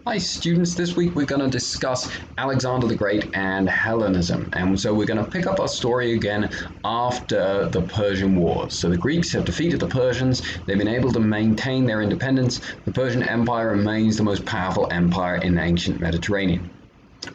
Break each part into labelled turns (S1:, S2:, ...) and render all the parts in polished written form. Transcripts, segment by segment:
S1: Hi students, this week we're going to discuss Alexander the Great and Hellenism. And so we're going to pick up our story again after the Persian Wars. So the Greeks have defeated the Persians, they've been able to maintain their independence. The Persian Empire remains the most powerful empire in the ancient Mediterranean.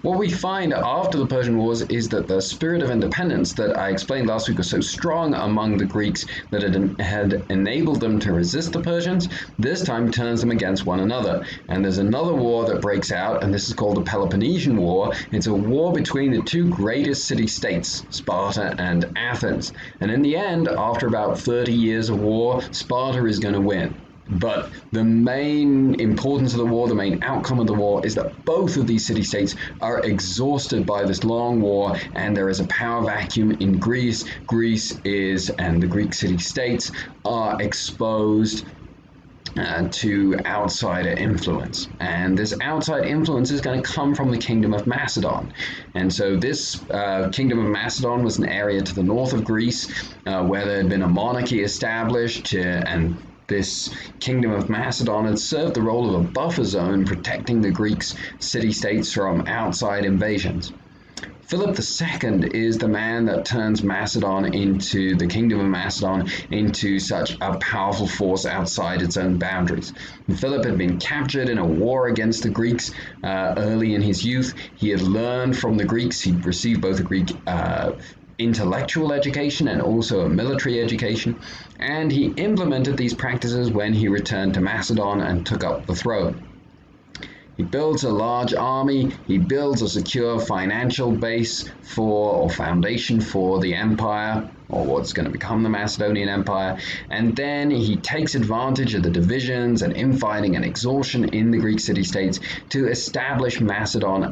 S1: What we find after the Persian Wars is that the spirit of independence that I explained last week was so strong among the Greeks that it had enabled them to resist the Persians. This time turns them against one another. And there's another war that breaks out, and this is called the Peloponnesian War. It's a war between the two greatest city-states, Sparta and Athens. And in the end, after about 30 years of war, Sparta is going to win. But the main importance of the war, the main outcome of the war, is that both of these city-states are exhausted by this long war, and there is a power vacuum in Greece. And the Greek city-states are exposed to outsider influence. And this outside influence is going to come from the Kingdom of Macedon. And so this Kingdom of Macedon was an area to the north of Greece where there had been a monarchy established, and this Kingdom of Macedon had served the role of a buffer zone protecting the Greeks' city-states from outside invasions. Philip II is the man that turns the Kingdom of Macedon into such a powerful force outside its own boundaries. Philip had been captured in a war against the Greeks early in his youth. He had learned from the Greeks. He'd received both a Greek intellectual education and also a military education, and he implemented these practices when he returned to Macedon and took up the throne. He builds a large army, he builds a secure financial base or foundation for the empire, or what's going to become the Macedonian Empire, and then he takes advantage of the divisions and infighting and exhaustion in the Greek city-states to establish Macedon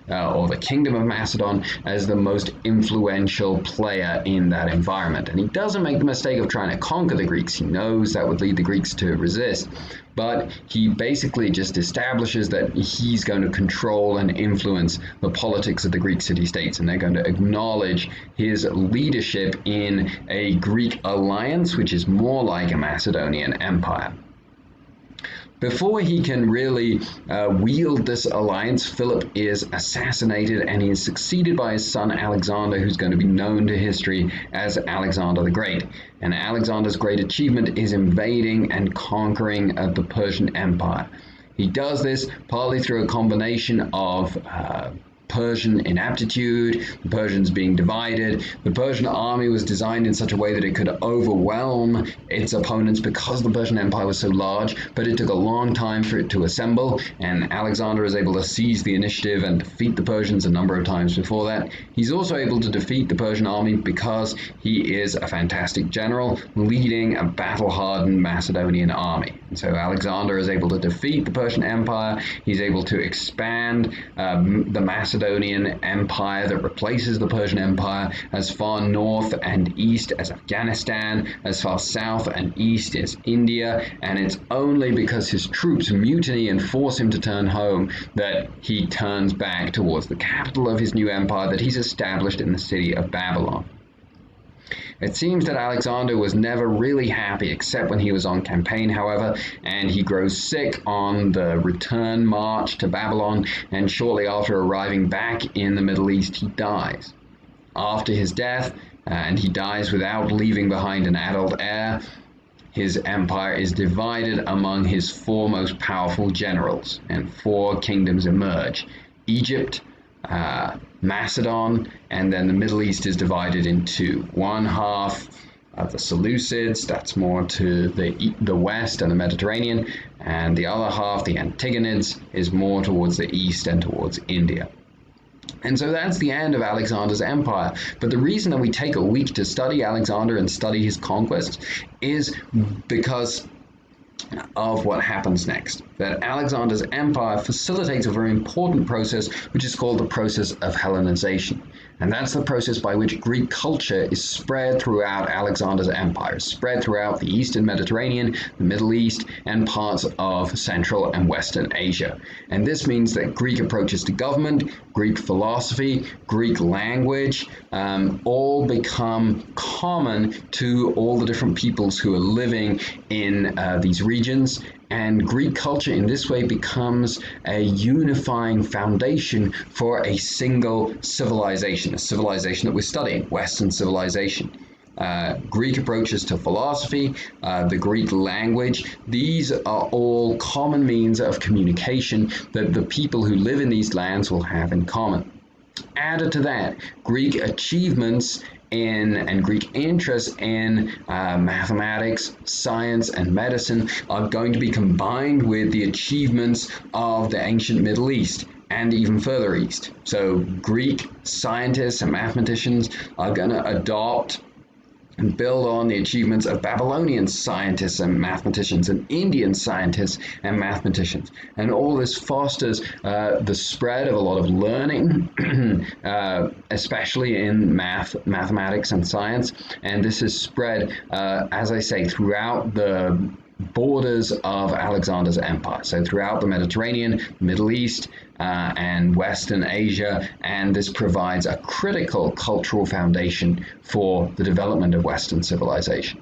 S1: or the Kingdom of Macedon as the most influential player in that environment. And he doesn't make the mistake of trying to conquer the Greeks. He knows that would lead the Greeks to resist, but he basically just establishes that he's going to control and influence the politics of the Greek city-states, and they're going to acknowledge his leadership in a Greek alliance, which is more like a Macedonian empire. Before he can really wield this alliance, Philip is assassinated, and he is succeeded by his son Alexander, who's going to be known to history as Alexander the Great. And Alexander's great achievement is invading and conquering the Persian Empire. He does this partly through a combination of Persian inaptitude, the Persians being divided. The Persian army was designed in such a way that it could overwhelm its opponents because the Persian Empire was so large, but it took a long time for it to assemble, and Alexander is able to seize the initiative and defeat the Persians a number of times before that. He's also able to defeat the Persian army because he is a fantastic general leading a battle-hardened Macedonian army. And so Alexander is able to defeat the Persian Empire. He's able to expand the Macedonian Empire that replaces the Persian Empire as far north and east as Afghanistan, as far south and east as India, and it's only because his troops mutiny and force him to turn home that he turns back towards the capital of his new empire that he's established in the city of Babylon. It seems that Alexander was never really happy except when he was on campaign, however, and he grows sick on the return march to Babylon, and shortly after arriving back in the Middle East, he dies. After his death, and he dies without leaving behind an adult heir, his empire is divided among his four most powerful generals, and four kingdoms emerge: Egypt, Macedon, and then the Middle East is divided in two. One half of the Seleucids, that's more to the west and the Mediterranean, and the other half, the Antigonids, is more towards the east and towards India. And so that's the end of Alexander's empire. But the reason that we take a week to study Alexander and study his conquests is because of what happens next. That Alexander's empire facilitates a very important process, which is called the process of Hellenization. And that's the process by which Greek culture is spread throughout Alexander's empire, spread throughout the Eastern Mediterranean, the Middle East, and parts of Central and Western Asia. And this means that Greek approaches to government, Greek philosophy, Greek language, all become common to all the different peoples who are living in these regions. And Greek culture in this way becomes a unifying foundation for a single civilization, a civilization that we're studying, Western civilization. Greek approaches to philosophy, the Greek language, these are all common means of communication that the people who live in these lands will have in common. Added to that, Greek achievements and Greek interest in mathematics, science, and medicine are going to be combined with the achievements of the ancient Middle East and even further east. So Greek scientists and mathematicians are going to adopt and build on the achievements of Babylonian scientists and mathematicians and Indian scientists and mathematicians. And all this fosters the spread of a lot of learning, especially in mathematics and science. And this is spread, as I say, throughout the borders of Alexander's empire. So throughout the Mediterranean, Middle East, and Western Asia, and this provides a critical cultural foundation for the development of Western civilization.